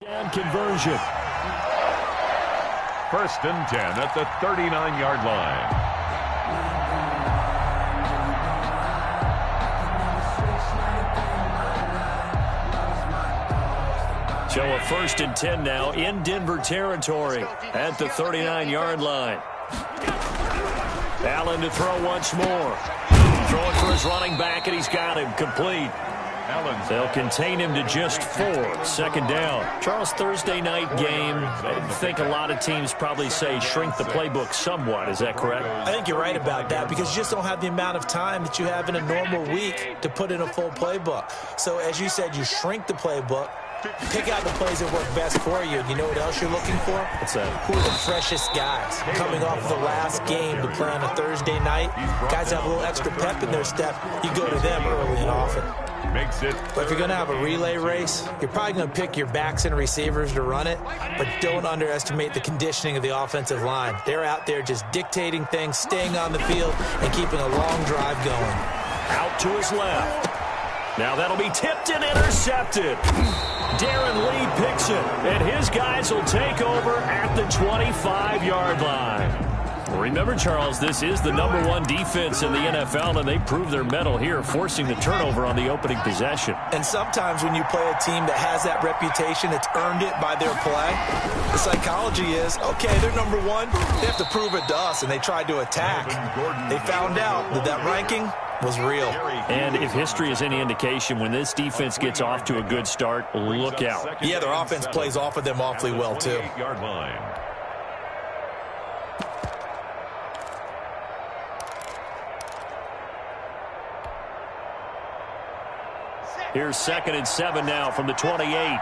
And conversion. 1st and 10 at the 39-yard line. So a 1st and 10 now in Denver territory at the 39-yard line. Allen to throw once more. Throwing for his running back, and he's got him complete. They'll contain him to just 4. 2nd down. Charles, Thursday night game, I think a lot of teams probably say shrink the playbook somewhat. Is that correct? I think you're right about that because you just don't have the amount of time that you have in a normal week to put in a full playbook. So as you said, you shrink the playbook, pick out the plays that work best for you. You know what else you're looking for? What's that? Who are the freshest guys coming off of the last game to play on a Thursday night? Guys have a little extra pep in their step. You go to them early and often. But if you're going to have a relay race, you're probably going to pick your backs and receivers to run it, but don't underestimate the conditioning of the offensive line. They're out there just dictating things, staying on the field, and keeping a long drive going. Out to his left. Now that'll be tipped and intercepted. Darren Lee picks it, and his guys will take over at the 25-yard line. Remember, Charles, this is the #1 defense in the NFL, and they prove their mettle here, forcing the turnover on the opening possession. And sometimes when you play a team that has that reputation, it's earned it by their play. The psychology is, okay, they're #1. They have to prove it to us, and they tried to attack. They found out that that ranking was real. And if history is any indication, when this defense gets off to a good start, look out. Yeah, their offense plays off of them awfully well, too. Here's 2nd and 7 now from the 28.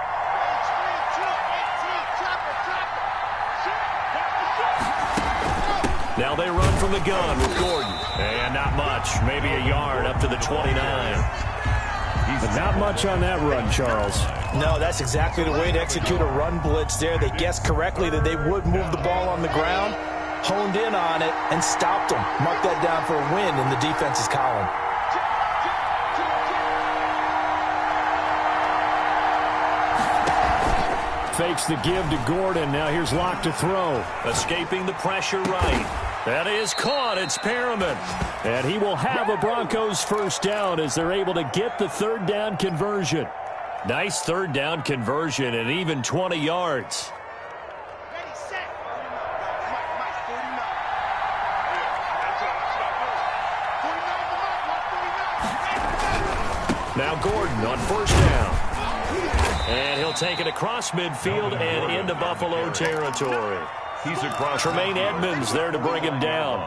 Now they run from the gun with Gordon. And not much. Maybe a yard up to the 29. But not much on that run, Charles. No, that's exactly the way to execute a run blitz there. They guessed correctly that they would move the ball on the ground, honed in on it, and stopped them. Mark that down for a win in the defense's column. Fakes the give to Gordon. Now here's Locke to throw. Escaping the pressure right. That is caught. It's Perriman. And he will have a Broncos 1st down as they're able to get the 3rd down conversion. Nice 3rd down conversion and even 20 yards. Now Gordon on 1st down. And he'll take it across midfield and into Buffalo territory. He's across. Tremaine Edmonds there to bring him down.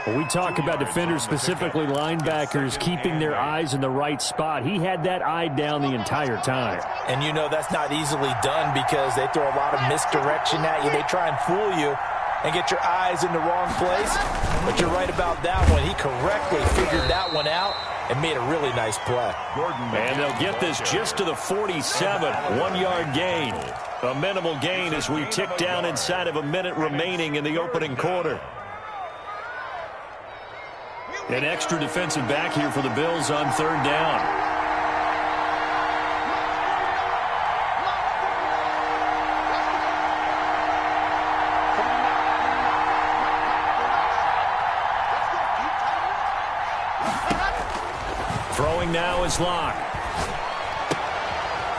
Well, we talk about defenders, specifically linebackers, keeping their eyes in the right spot. He had that eye down the entire time. And you know that's not easily done because they throw a lot of misdirection at you. They try and fool you and get your eyes in the wrong place. But you're right about that one. He correctly figured that one out and made a really nice play. And they'll get this just to the 47. 1-yard gain. A minimal gain as we tick down inside of a minute remaining in the opening quarter. An extra defensive back here for the Bills on 3rd down. Throwing now is Locke.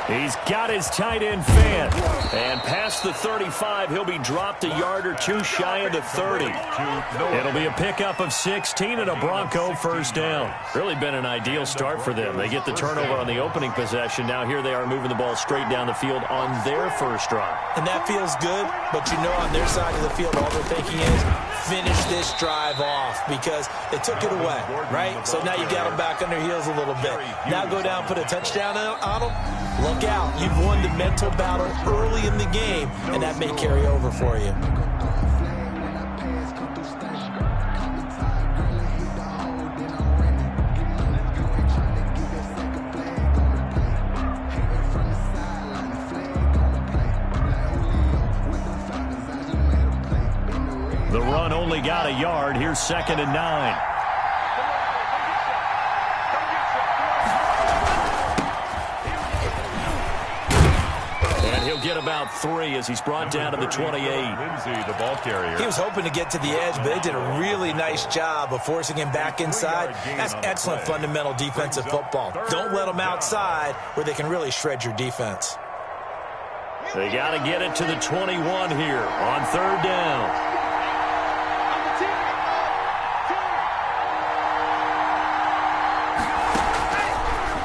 He's got his tight end fan. And past the 35, he'll be dropped a yard or two shy of the 30. It'll be a pickup of 16 and a Bronco 1st down. Really been an ideal start for them. They get the turnover on the opening possession. Now here they are moving the ball straight down the field on their 1st drive. And that feels good, but you know on their side of the field all they're thinking is finish this drive off because they took it away, right? So now you got them back on their heels a little bit. Now go down, put a touchdown on them. Look out. You've won the mental battle early in the game, and that may carry over for you. The run only got a yard. Here's 2nd and 9. And he'll get about about 3 as he's brought down to the 28. Lindsey, the ball carrier. He was hoping to get to the edge, but they did a really nice job of forcing him back inside. That's excellent fundamental defensive football. Don't let them outside where they can really shred your defense. They got to get it to the 21 here on 3rd down.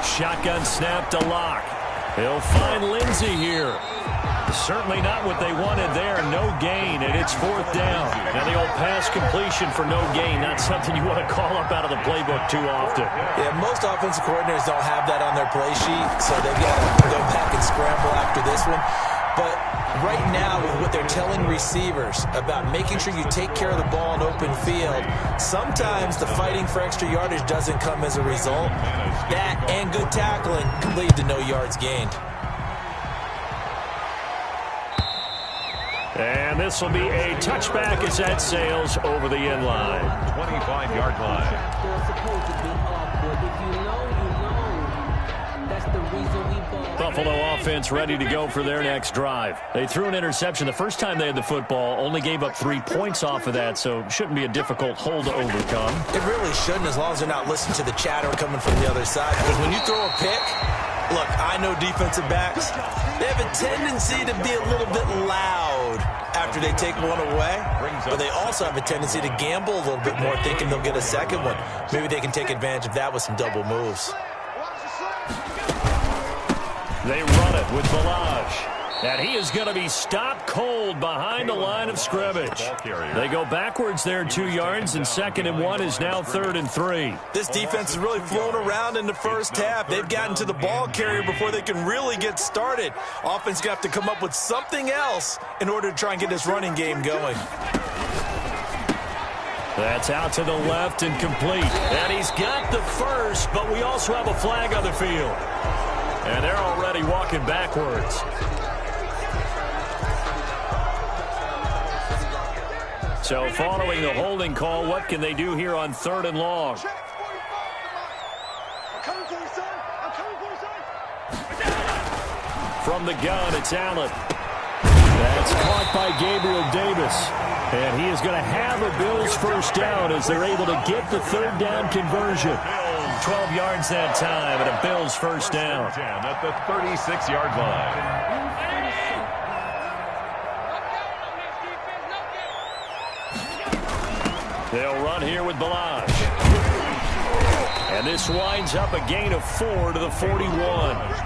Shotgun snap to Locke. He'll find Lindsey here. Certainly not what they wanted there. No gain, and it's 4th down. Now the old pass completion for no gain, not something you want to call up out of the playbook too often. Yeah, most offensive coordinators don't have that on their play sheet, so they've got to go back and scramble after this one. But right now, with what they're telling receivers about making sure you take care of the ball in open field, sometimes the fighting for extra yardage doesn't come as a result. That and good tackling can lead to no yards gained. And this will be a touchback as that sails over the end line. 25-yard line. Buffalo offense ready to go for their next drive. They threw an interception the first time they had the football, only gave up 3 points off of that, so it shouldn't be a difficult hole to overcome. It really shouldn't, as long as they're not listening to the chatter coming from the other side. Because when you throw a pick, look, I know defensive backs, they have a tendency to be a little bit loud after they take one away, but they also have a tendency to gamble a little bit more, thinking they'll get a second one. Maybe they can take advantage of that with some double moves. They run it with Balazs. And he is going to be stopped cold behind the line of scrimmage. They go backwards there 2 yards, and 2nd and 1 is now 3rd and 3. This defense has really flown around in the first half. They've gotten to the ball carrier before they can really get started. Offense got to come up with something else in order to try and get this running game going. That's out to the left and complete. And he's got the first, but we also have a flag on the field. And they're already walking backwards. So following the holding call, what can they do here on 3rd and long? From the gun, it's Allen. That's caught by Gabriel Davis. And he is going to have a Bills first down as they're able to get the 3rd down conversion. 12 yards that time and a Bills first down. At the 36-yard line. They'll run here with Balazs. And this winds up a gain of 4 to the 41.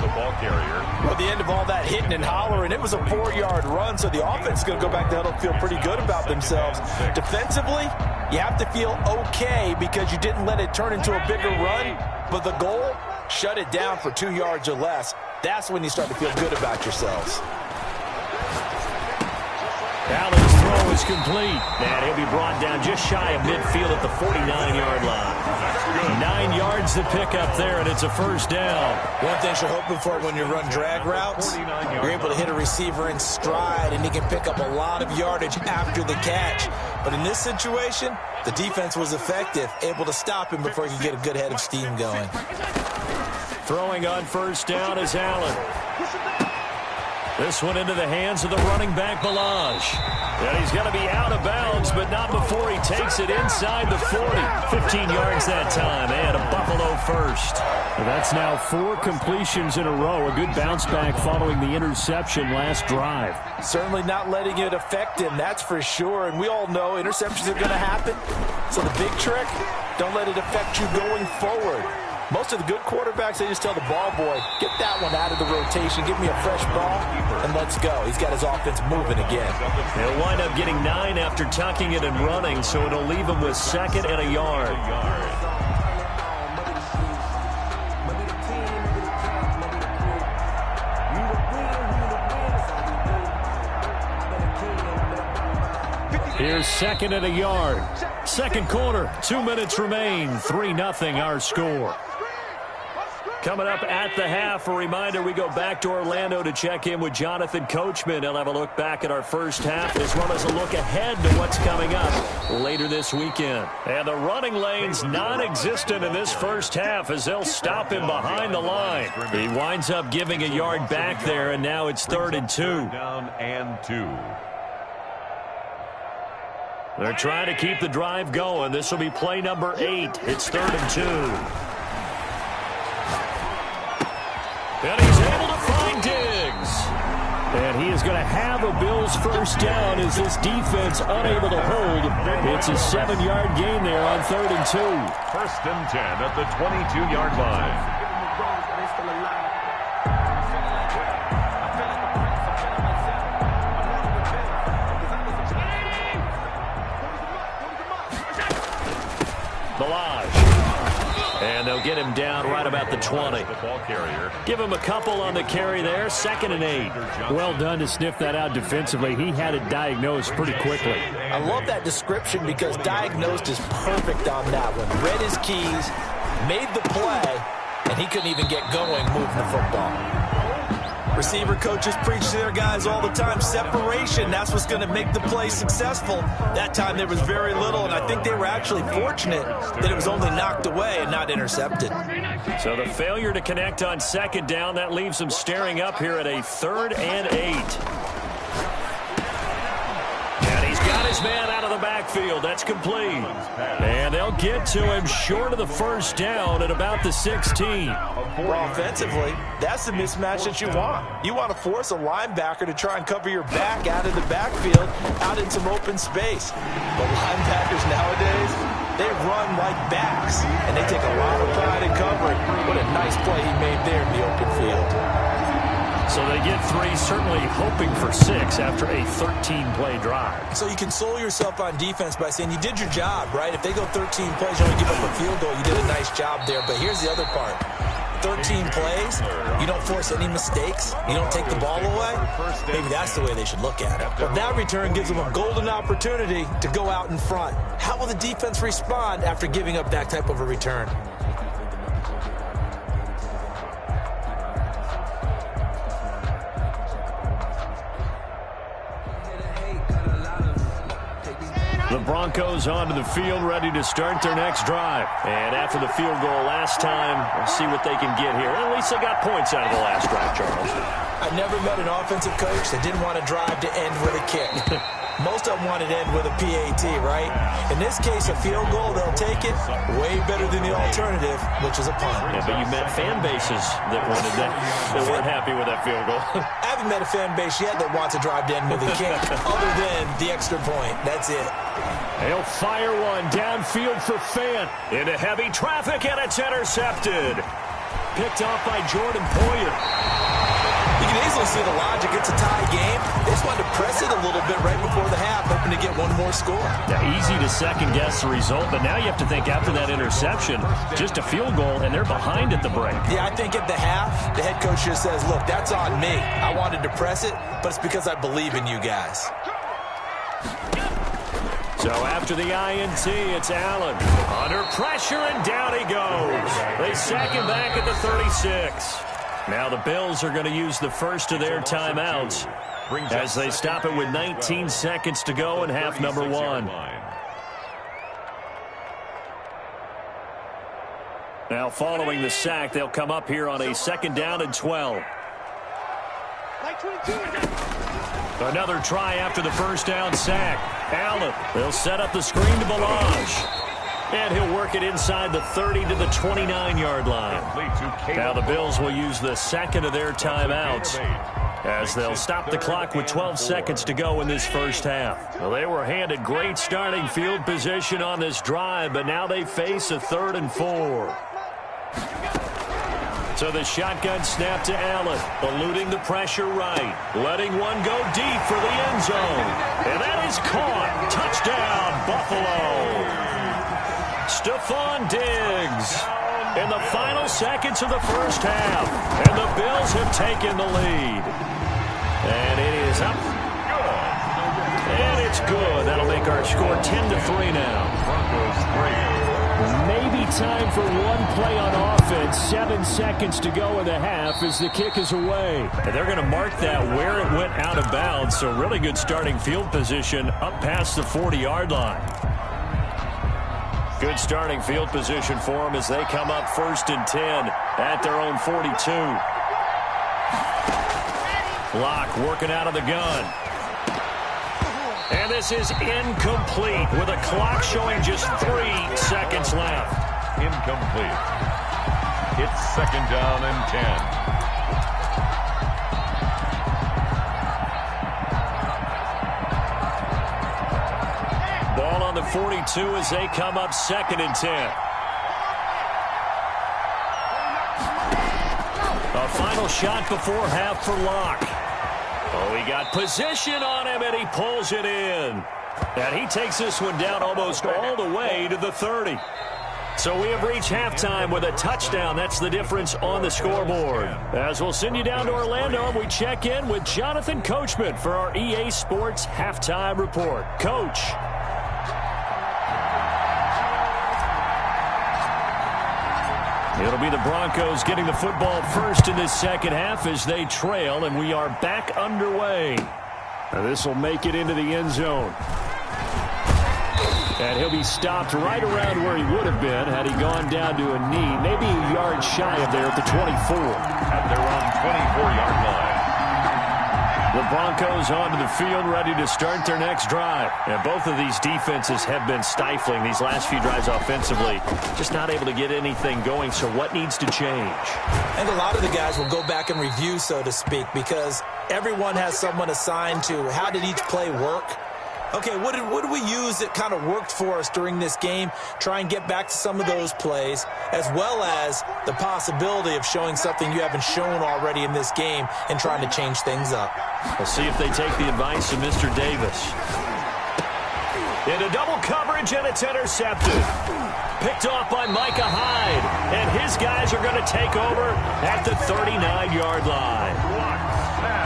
The ball carrier. Well, at the end of all that hitting and hollering, it was a 4-yard run, so the offense is going to go back to huddle and feel pretty good about themselves. Defensively, you have to feel okay because you didn't let it turn into a bigger run, but the goal, shut it down for 2 yards or less. That's when you start to feel good about yourselves. Allen's throw is complete. And he'll be brought down just shy of midfield at the 49-yard line. 9 yards to pick up there, and it's a first down. One thing you're hoping for when you run drag routes, you're able to hit a receiver in stride, and he can pick up a lot of yardage after the catch. But in this situation, the defense was effective, able to stop him before he could get a good head of steam going. Throwing on first down is Allen. This one into the hands of the running back, Balazs. And he's going to be out of bounds, but not before he takes it inside the 40. 15 yards that time, and a Buffalo first. Well, that's now 4 completions in a row. A good bounce back following the interception last drive. Certainly not letting it affect him, that's for sure. And we all know interceptions are going to happen. So the big trick, don't let it affect you going forward. Most of the good quarterbacks, they just tell the ball boy, get that one out of the rotation, give me a fresh ball, and let's go. He's got his offense moving again. He'll wind up getting 9 after tucking it and running, so it'll leave him with 2nd and a yard. Here's 2nd and a yard. Second quarter, 2 minutes remain. 3-0 our score. Coming up at the half, a reminder, we go back to Orlando to check in with Jonathan Coachman. He'll have a look back at our first half as well as a look ahead to what's coming up later this weekend. And the running lane's non-existent in this first half as they'll stop him behind the line. He winds up giving a yard back there, and now it's 3rd and 2. Down and 2. They're trying to keep the drive going. This will be play number 8. It's 3rd and 2. And he's able to find Diggs. And he is going to have a Bills first down as this defense unable to hold. It's a 7-yard gain there on 3rd and 2. 1st and 10 at the 22-yard line. And they'll get him down right about the 20. The ball carrier. Give him a couple on the carry there. 2nd and 8. Well done to sniff that out defensively. He had it diagnosed pretty quickly. I love that description because diagnosed is perfect on that one. Read his keys, made the play, and he couldn't even get going moving the football. Receiver coaches preach to their guys all the time. Separation, that's what's going to make the play successful. That time there was very little, and I think they were actually fortunate that it was only knocked away and not intercepted. So the failure to connect on 2nd down, that leaves them staring up here at a 3rd and 8. And he's got his man out of the backfield. That's complete. And they'll get to him short of the first down at about the 16. Well, offensively, that's the mismatch that you want. You want to force a linebacker to try and cover your back out of the backfield, out in some open space. But linebackers nowadays, they run like backs, and they take a lot of pride in covering. What a nice play he made there in the open field. So they get 3, certainly hoping for 6 after a 13-play drive. So you console yourself on defense by saying you did your job, right? If they go 13 plays, you only give up a field goal, you did a nice job there. But here's the other part. 13 plays, you don't force any mistakes, you don't take the ball away, maybe that's the way they should look at it. But that return gives them a golden opportunity to go out in front. How will the defense respond after giving up that type of a return? The Broncos onto the field, ready to start their next drive. And after the field goal last time, we'll see what they can get here. At least they got points out of the last drive, Charles. I never met an offensive coach that didn't want to drive to end with a kick. Most of them wanted to end with a PAT, right? In this case, a field goal, they'll take it. Way better than the alternative, which is a punt. Yeah, but you met fan bases that wanted that weren't happy with that field goal. I haven't met a fan base yet that wants to drive to end with a kick, other than the extra point. That's it. He'll fire one downfield for Fant. Into heavy traffic, and it's intercepted. Picked off by Jordan Poyer. You can easily see the logic. It's a tie game. They just wanted to press it a little bit right before the half, hoping to get one more score. Yeah, easy to second-guess the result, but now you have to think after that interception, just a field goal, and they're behind at the break. Yeah, I think at the half, the head coach just says, look, that's on me. I wanted to press it, but it's because I believe in you guys. So after the INT, it's Allen. Under pressure, and down he goes. They sack him back at the 36. Now the Bills are going to use the first of their timeouts as they stop it with 19 seconds to go in half number 1. Now following the sack, they'll come up here on a 2nd down and 12. Another try after the first down sack. Allen, they'll set up the screen to Balazs. And he'll work it inside the 30 to the 29-yard line. Now the Bills will use the second of their timeouts as they'll stop the clock with 12 seconds to go in this first half. Well, they were handed great starting field position on this drive, but now they face a 3rd and 4. So the shotgun snap to Allen, eluding the pressure right, letting one go deep for the end zone. And that is caught. Touchdown, Buffalo. Stephon Diggs in the final seconds of the first half. And the Bills have taken the lead. And it is up. And it's good. That'll make our score 10-3 now. Broncos 3, Maybe time for one play on offense. 7 seconds to go in the half as the kick is away. And they're going to mark that where it went out of bounds. So really good starting field position up past the 40-yard line. Good starting field position for them as they come up 1st and 10 at their own 42. Block working out of the gun. And this is incomplete with a clock showing just 3 seconds left. Incomplete. It's 2nd down and 10. Ball on the 42 as they come up 2nd and 10. A final shot before half for Locke. Oh, he got position on him, and he pulls it in. And he takes this one down almost all the way to the 30. So we have reached halftime with a touchdown. That's the difference on the scoreboard. As we'll send you down to Orlando, and we check in with Jonathan Coachman for our EA Sports Halftime Report. Coach. It'll be the Broncos getting the football first in this second half as they trail, and we are back underway. Now this will make it into the end zone. And he'll be stopped right around where he would have been had he gone down to a knee, maybe a yard shy of there at the 24. At their own 24-yard line. The Broncos onto the field, ready to start their next drive. And both of these defenses have been stifling these last few drives offensively. Just not able to get anything going, so what needs to change? And a lot of the guys will go back and review, so to speak, because everyone has someone assigned to how did each play work. Okay, what did we use that kind of worked for us during this game? Try and get back to some of those plays, as well as the possibility of showing something you haven't shown already in this game and trying to change things up. We'll see if they take the advice of Mr. Davis. Into double coverage, and it's intercepted. Picked off by Micah Hyde, and his guys are going to take over at the 39-yard line.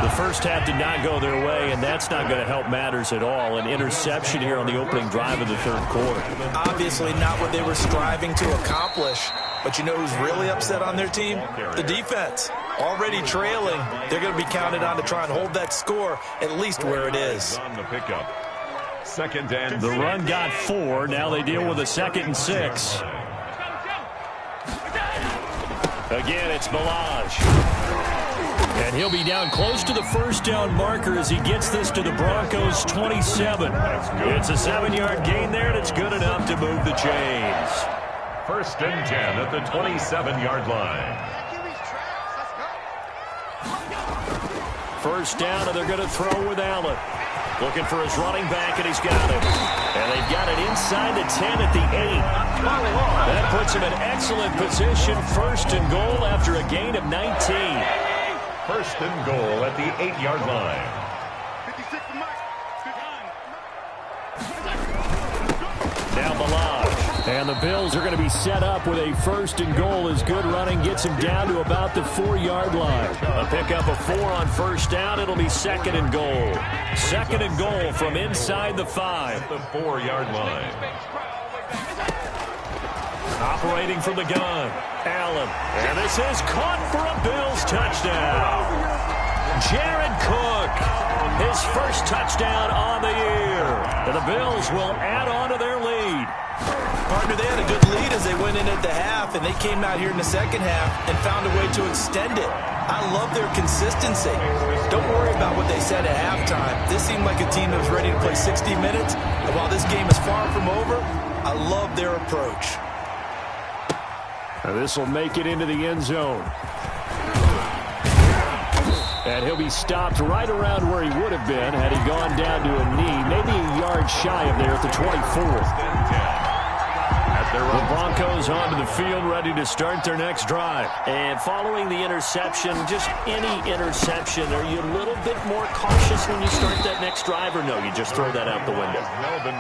The first half did not go their way, and that's not going to help matters at all. An interception here on the opening drive of the third quarter. Obviously not what they were striving to accomplish. But you know who's really upset on their team? The defense. Already trailing. They're going to be counted on to try and hold that score at least where it is. On the pickup. 2nd and the run got 4. Now they deal with a 2nd and 6. Again, it's Balaj. And he'll be down close to the first down marker as he gets this to the Broncos' 27. It's a 7-yard gain there, and it's good enough to move the chains. 1st and 10 at the 27-yard line. First down, and they're going to throw with Allen. Looking for his running back, and he's got it. And they've got it inside the 10 at the 8. That puts him in excellent position. 1st and goal after a gain of 19. 1st and goal at the 8-yard line. Now Balaj. And the Bills are going to be set up with a 1st and goal as good running gets him down to about the 4-yard line. A pickup of 4 on first down. It'll be 2nd and goal. 2nd and goal from inside the 5. The 4-yard line. Operating from the gun, Allen. And this is caught for a Bills touchdown. Jared Cook, his first touchdown on the year. And the Bills will add on to their lead. Partner, they had a good lead as they went in at the half, and they came out here in the second half and found a way to extend it. I love their consistency. Don't worry about what they said at halftime. This seemed like a team that was ready to play 60 minutes. And while this game is far from over, I love their approach. Now this will make it into the end zone. And he'll be stopped right around where he would have been had he gone down to a knee, maybe a yard shy of there at the 24. The Broncos onto the field, ready to start their next drive. And following the interception, just any interception, are you a little bit more cautious when you start that next drive, or no, you just throw that out the window?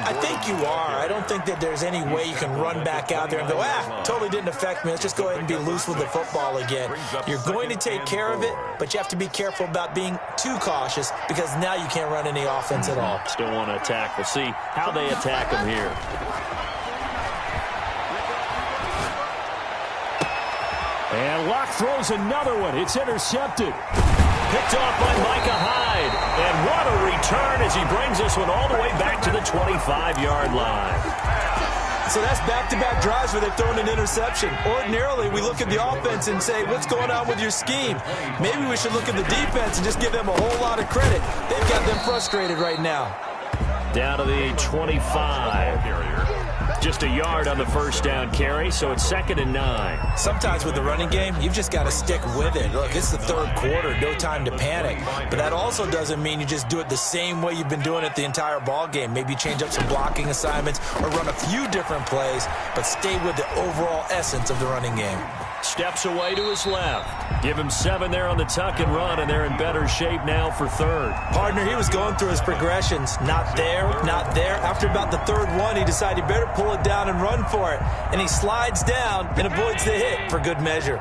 I think you are. I don't think that there's any way you can run back out there and go, totally didn't affect me. Let's just go ahead and be loose with the football again. You're going to take care of it, but you have to be careful about being too cautious because now you can't run any offense at all. Still want to attack. We'll see how they attack them here. And Locke throws another one. It's intercepted. Picked off by Micah Hyde. And what a return as he brings this one all the way back to the 25-yard line. So that's back-to-back drives where they've thrown an interception. Ordinarily, we look at the offense and say, what's going on with your scheme? Maybe we should look at the defense and just give them a whole lot of credit. They've got them frustrated right now. Down to the 25. Just a yard on the first down carry, so it's 2nd and 9. Sometimes with the running game, you've just got to stick with it. Look, it's the third quarter, no time to panic. But that also doesn't mean you just do it the same way you've been doing it the entire ball game. Maybe change up some blocking assignments or run a few different plays, but stay with the overall essence of the running game. Steps away to his left. Give him 7 there on the tuck and run, and they're in better shape now for 3rd. Partner, he was going through his progressions. Not there, not there. After about the 3rd one, he decided he better pull it down and run for it. And he slides down and avoids the hit for good measure.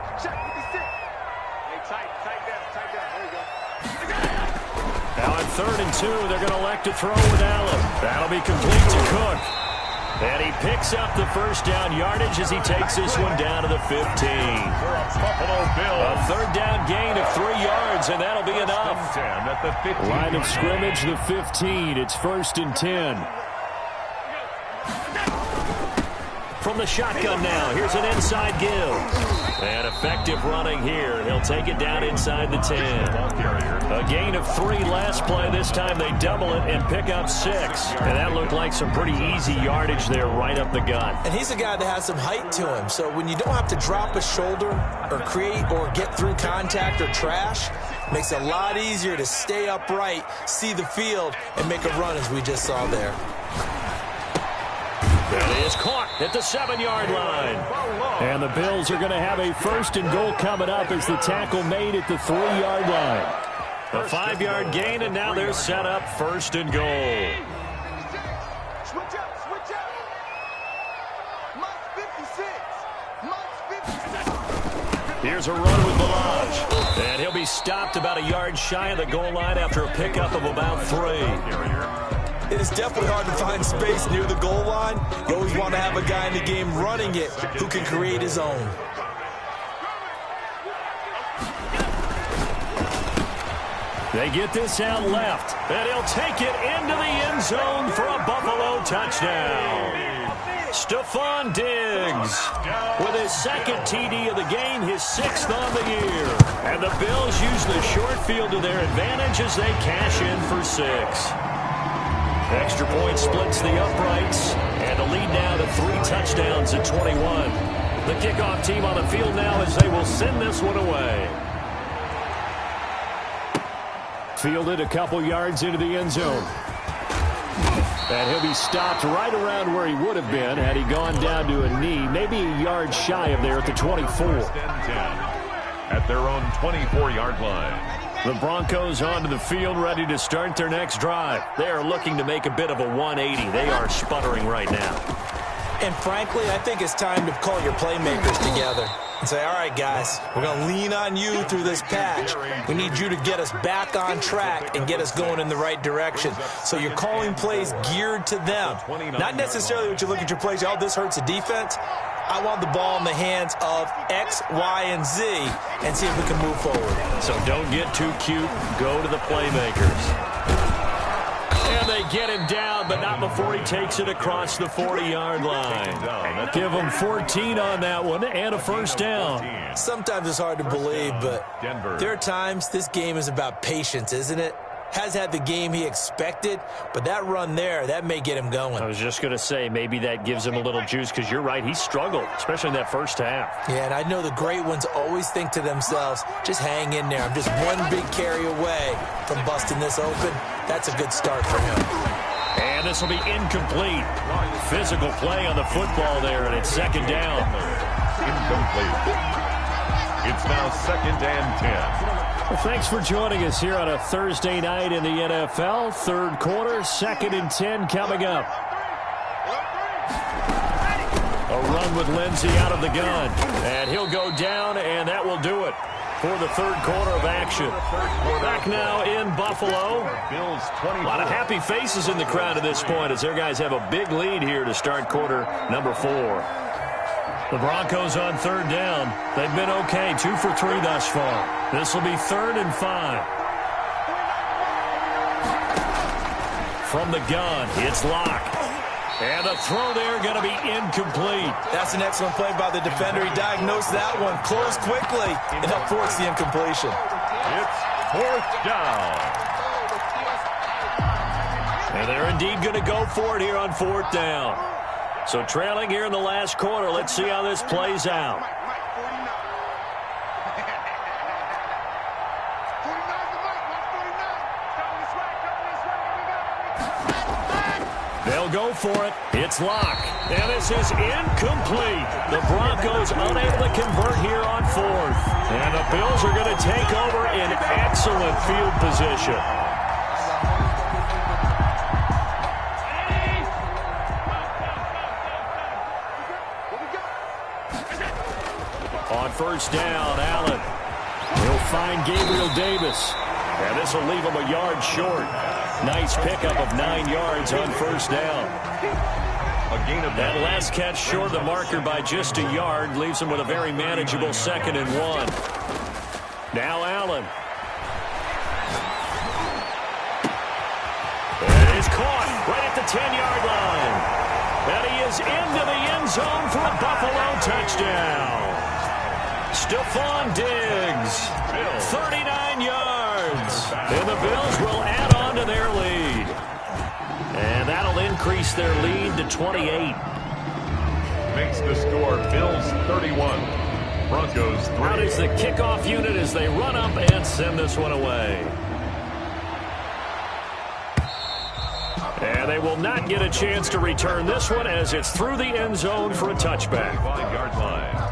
Now on 3rd and 2, they're going to elect to throw with Allen. That'll be complete to Cook. And he picks up the first down yardage as he takes this one down to the 15. A 3rd down gain of 3 yards, and that'll be enough. Line of scrimmage, the 15. It's 1st and 10. From the shotgun now, here's an inside give. And effective running here. He'll take it down inside the 10. A gain of 3 last play. This time they double it and pick up 6. And that looked like some pretty easy yardage there right up the gut. And he's a guy that has some height to him. So when you don't have to drop a shoulder or create or get through contact or trash, makes it a lot easier to stay upright, see the field, and make a run as we just saw there. That is caught at the 7-yard line. And the Bills are going to have a 1st and goal coming up as the tackle made at the 3-yard line. A 5-yard gain, and now they're set up 1st and goal. Switch up. Mike 56. Here's a run with Balaj. And he'll be stopped about a yard shy of the goal line after a pickup of about 3. It is definitely hard to find space near the goal line. You always want to have a guy in the game running it who can create his own. They get this out left, and he'll take it into the end zone for a Buffalo touchdown. Stephon Diggs with his 2nd TD of the game, his 6th on the year. And the Bills use the short field to their advantage as they cash in for 6. Extra point splits the uprights, and the lead now to 3 touchdowns at 21. The kickoff team on the field now as they will send this one away. Fielded a couple yards into the end zone. And he'll be stopped right around where he would have been had he gone down to a knee, maybe a yard shy of there at the 24. At their own 24-yard line. The Broncos onto the field, ready to start their next drive. They are looking to make a bit of a 180. They are sputtering right now. And frankly, I think it's time to call your playmakers together and say, all right, guys, we're going to lean on you through this patch. We need you to get us back on track and get us going in the right direction. So you're calling plays geared to them. Not necessarily what you look at your plays, oh, this hurts the defense. I want the ball in the hands of X, Y, and Z and see if we can move forward. So don't get too cute. Go to the playmakers. And they get him down, but not before he takes it across the 40-yard line. Give him 14 on that one and a 1st down. Sometimes it's hard to believe, but there are times this game is about patience, isn't it? Has had the game he expected, but that run there, that may get him going. I was just going to say, maybe that gives him a little juice, because you're right, he struggled, especially in that first half. Yeah, and I know the great ones always think to themselves, just hang in there. I'm just one big carry away from busting this open. That's a good start for him. And this will be incomplete. Physical play on the football there, and it's 2nd down. Incomplete. It's now 2nd and 10. Well, thanks for joining us here on a Thursday night in the NFL. 3rd quarter, 2nd and 10 coming up. A run with Lindsey out of the gun. And he'll go down, and that will do it for the 3rd quarter of action. Back now in Buffalo. A lot of happy faces in the crowd at this point as their guys have a big lead here to start quarter number 4. The Broncos on third down. They've been okay, 2 for 3 thus far. This will be 3rd and 5. From the gun, it's Locke. And the throw there going to be incomplete. That's an excellent play by the defender. He diagnosed that one, closed quickly, and helped force the incompletion. It's 4th down. And they're indeed going to go for it here on 4th down. So trailing here in the last quarter. Let's see how this plays out. They'll go for it. It's Locke. And this is incomplete. The Broncos unable to convert here on 4th. And the Bills are going to take over in excellent field position. On 1st down, Allen. He'll find Gabriel Davis. And this will leave him a yard short. Nice pickup of 9 yards on 1st down. A gain of that last catch short of the marker by just a yard leaves him with a very manageable 2nd and 1. Now Allen. It is caught right at the 10-yard line. And he is into the end zone for a Buffalo touchdown. Stephon Diggs, 39 yards. And the Bills will add on to their lead. And that'll increase their lead to 28. Makes the score Bills 31, Broncos 3. Out is the kickoff unit as they run up and send this one away. And they will not get a chance to return this one as it's through the end zone for a touchback. 5-yard line.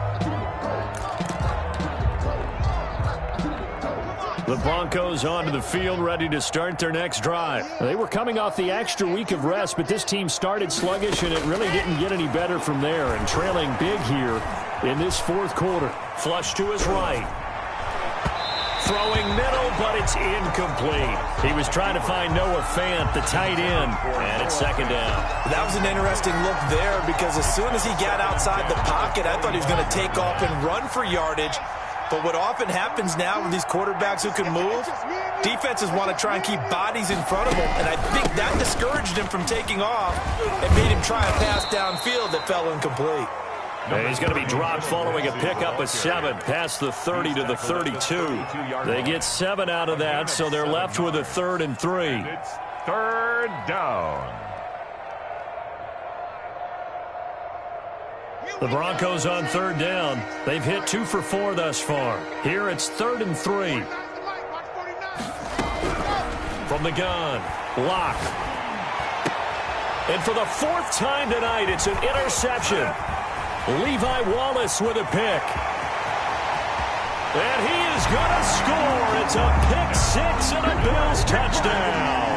The Broncos onto the field, ready to start their next drive. They were coming off the extra week of rest, but this team started sluggish, and it really didn't get any better from there. And trailing big here in this 4th quarter. Flush to his right. Throwing middle, but it's incomplete. He was trying to find Noah Fant, the tight end, and it's 2nd down. That was an interesting look there because as soon as he got outside the pocket, I thought he was going to take off and run for yardage. But what often happens now with these quarterbacks who can move, defenses want to try and keep bodies in front of them, and I think that discouraged him from taking off and made him try a pass downfield that fell incomplete. And he's going to be dropped following a pickup of 7 past the 30 to the 32. They get 7 out of that, so they're left with a 3rd and 3. It's 3rd down. The Broncos on 3rd down. They've hit 2 for 4 thus far. Here it's 3rd and 3. From the gun, Locke. And for the 4th time tonight, it's an interception. Levi Wallace with a pick. And he is going to score. It's a pick 6 and a Bills touchdown.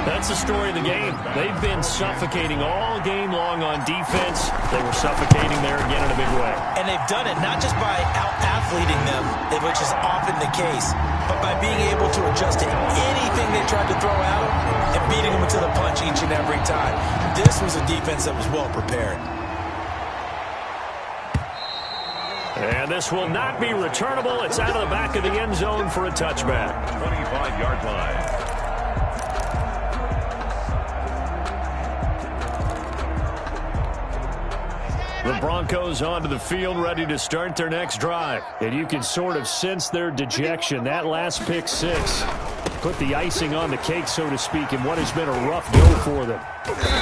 That's the story of the game. They've been suffocating all game long on defense. They were suffocating there again in a big way. And they've done it not just by out-athleting them, which is often the case, but by being able to adjust to anything they tried to throw at them and beating them to the punch each and every time. This was a defense that was well prepared. And this will not be returnable. It's out of the back of the end zone for a touchback. 25-yard line. The Broncos onto the field, ready to start their next drive. And you can sort of sense their dejection. That last pick 6 put the icing on the cake, so to speak, in what has been a rough go for them.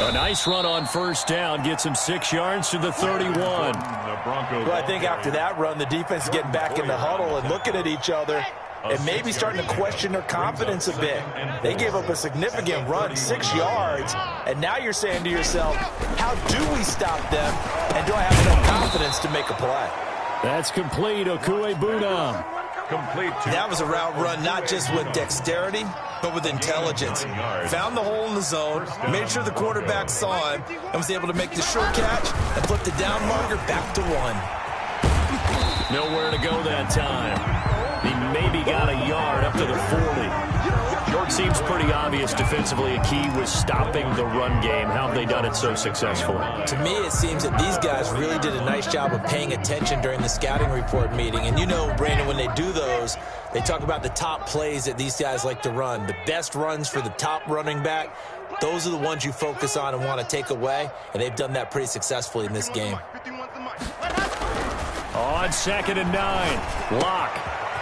A nice run on 1st down gets him 6 yards to the 31. Well, I think after that run, the defense is getting back in the huddle and looking at each other and maybe starting to question their confidence a bit. They gave up a significant run, 6 yards, and now you're saying to yourself, how do we stop them, and do I have enough confidence to make a play? That's complete. Okuegbunam. Complete to That was a route run not just with dexterity, but with intelligence. Found the hole in the zone, made sure the quarterback saw him, and was able to make the short catch and flip the down marker back to 1. Nowhere to go that time. He maybe got a yard up to the 40. Seems pretty obvious defensively a key was stopping the run game. How have they done it so successfully? To me, it seems that these guys really did a nice job of paying attention during the scouting report meeting. And you know, Brandon, when they do those, they talk about the top plays that these guys like to run. The best runs for the top running back, those are the ones you focus on and want to take away. And they've done that pretty successfully in this game. On 2nd and 9, Locke.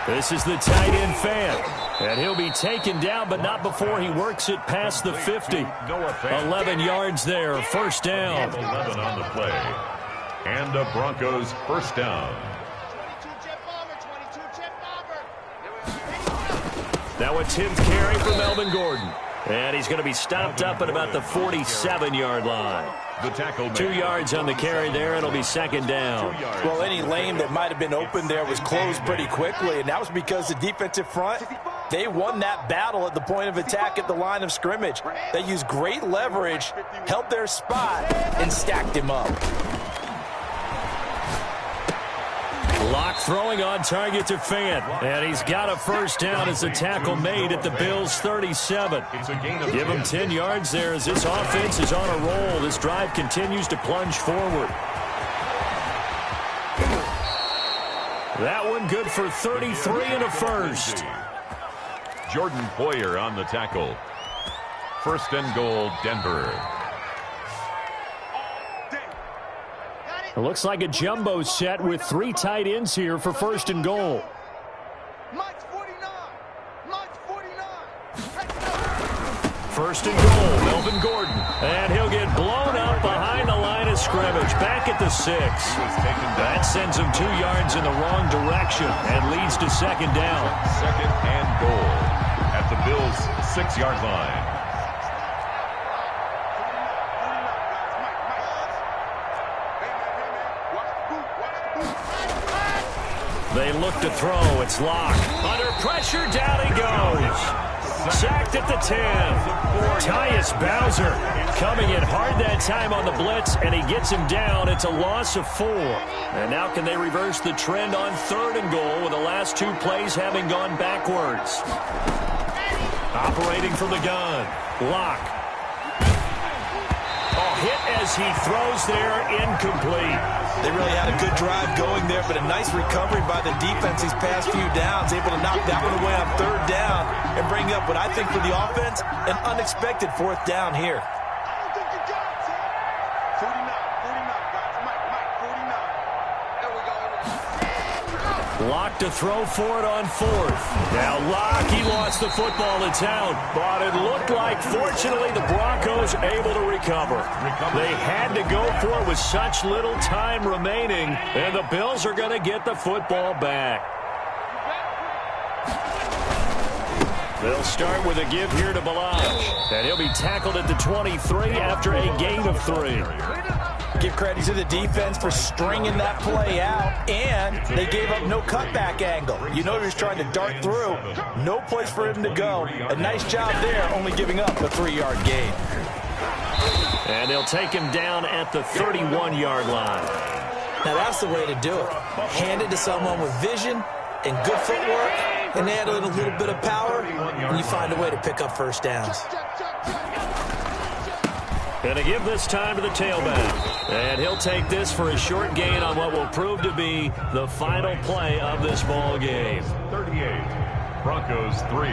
This is the tight end fan. And he'll be taken down, but not before he works it past the 50. 11 yards there, first down. 11 on the play. And the Broncos first down. Now a 10th carry for Melvin Gordon. And he's going to be stopped up at about the 47-yard line. The tackle 2 yards on the carry there. It'll be second down. Well, any lane that might have been open there was closed pretty quickly, and that was because the defensive front, they won that battle at the point of attack at the line of scrimmage. They used great leverage, held their spot, and stacked him up. Locke throwing on target to Fant, and he's got a first down as the tackle made at the Bills' 37. Give him 10 yards there as this offense is on a roll. This drive continues to plunge forward. That one good for 33 and a first. Jordan Poyer on the tackle. First and goal, Denver. It looks like a jumbo set with 3 tight ends here for first and goal. First and goal, Melvin Gordon. And he'll get blown up behind the line of scrimmage. Back at the 6. That sends him 2 yards in the wrong direction and leads to second down. Second and goal at the Bills' 6-yard line. They look to throw. It's Locke. Under pressure, down he goes. Sacked at the 10. Tyus Bowser coming in hard that time on the blitz, and he gets him down. It's a loss of 4. And now can they reverse the trend on 3rd and goal with the last 2 plays having gone backwards? Operating from the gun. Locke. Hit as he throws there, incomplete. They really had a good drive going there, but a nice recovery by the defense these past few downs, able to knock that one away on 3rd down and bring up what I think for the offense, an unexpected 4th down here. Locke to throw for it on 4th. Now Locke, he lost the football to town, but it looked like, fortunately, the Broncos able to recover. They had to go for it with such little time remaining, and the Bills are going to get the football back. They'll start with a give here to Balazs, and he'll be tackled at the 23 after a gain of 3. Give credit to the defense for stringing that play out, and they gave up no cutback angle. You know he was trying to dart through. No place for him to go. A nice job there, only giving up a 3-yard gain. And they'll take him down at the 31-yard line. Now that's the way to do it. Hand it to someone with vision and good footwork, and add a little bit of power, and you find a way to pick up first downs. Going to give this time to the tailback. And he'll take this for a short gain on what will prove to be the final play of this ball game. 38, Broncos 3.